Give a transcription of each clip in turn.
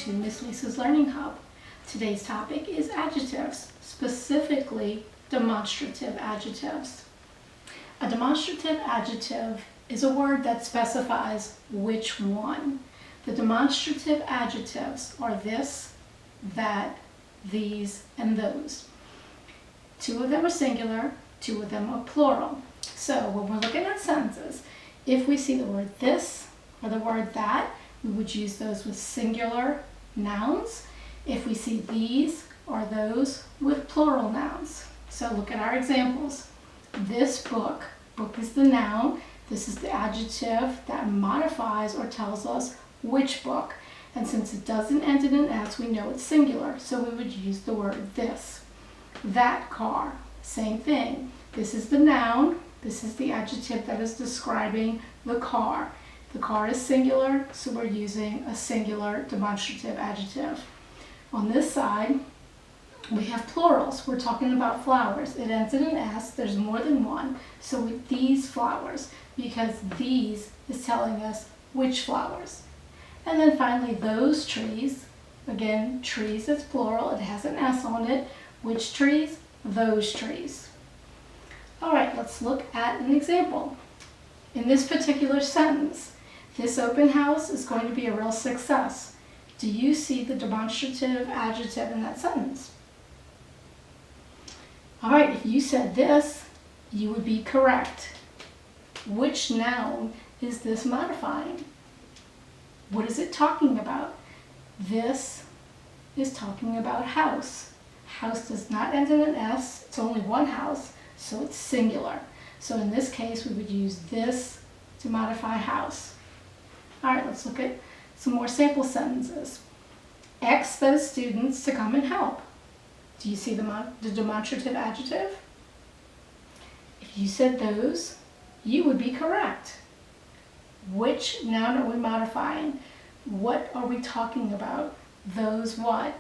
to Miss Lisa's Learning Hub. Today's topic is adjectives, specifically demonstrative adjectives. A demonstrative adjective is a word that specifies which one. The demonstrative adjectives are this, that, these, and those. Two of them are singular, two of them are plural. So when we're looking at sentences, if we see the word this or the word that, we would use those with singular nouns. If we see these or those with plural nouns. So look at our examples. This book. Book is the noun. This is the adjective that modifies or tells us which book. And since it doesn't end in an S, we know it's singular. So we would use the word this. That car. Same thing. This is the noun. This is the adjective that is describing the car. The car is singular, so we're using a singular demonstrative adjective. On this side, we have plurals. We're talking about flowers. It ends in an S. There's more than one. So with these flowers, because these is telling us which flowers. And then finally, those trees. Again, trees is plural. It has an S on it. Which trees? Those trees. All right, let's look at an example. In this particular sentence, this open house is going to be a real success. Do you see the demonstrative adjective in that sentence? All right, if you said this, you would be correct. Which noun is this modifying? What is it talking about? This is talking about house. House does not end in an S. It's only one house, so it's singular. So in this case, we would use this to modify house. All right, let's look at some more sample sentences. Ask those students to come and help. Do you see the demonstrative adjective? If you said those, you would be correct. Which noun are we modifying? What are we talking about? Those what?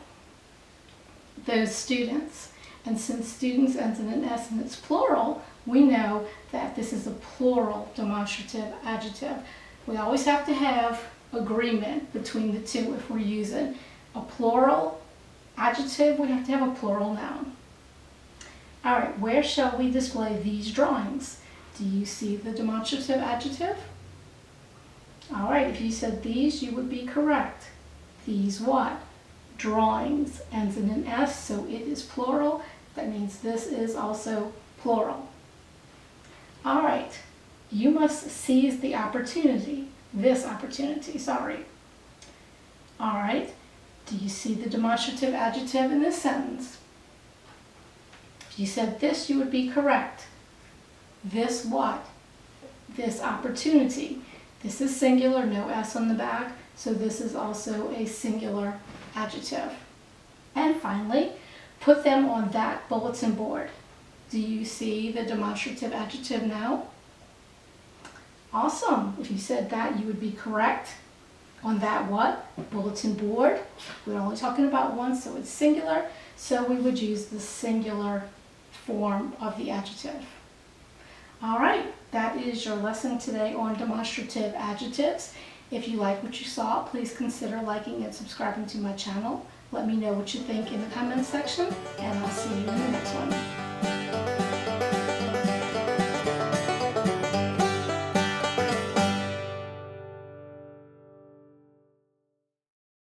Those students. And since students ends in an S and it's plural, we know that this is a plural demonstrative adjective. We always have to have agreement between the two if we're using a plural adjective. We have to have a plural noun. All right, where shall we display these drawings? Do you see the demonstrative adjective? All right, if you said these, you would be correct. These what? Drawings. Ends in an S, so it is plural. That means this is also plural. All right, you must seize the opportunity. This opportunity, sorry. All right, do you see the demonstrative adjective in this sentence? If you said this, you would be correct. This what? This opportunity. This is singular, no S on the back, so this is also a singular adjective. And finally, put them on that bulletin board. Do you see the demonstrative adjective now? Awesome. If you said that, you would be correct. On that what? Bulletin board. We're only talking about one, so it's singular. So we would use the singular form of the adjective. All right, that is your lesson today on demonstrative adjectives. If you like what you saw, please consider liking and subscribing to my channel. Let me know what you think in the comments section, and I'll see you in the next one.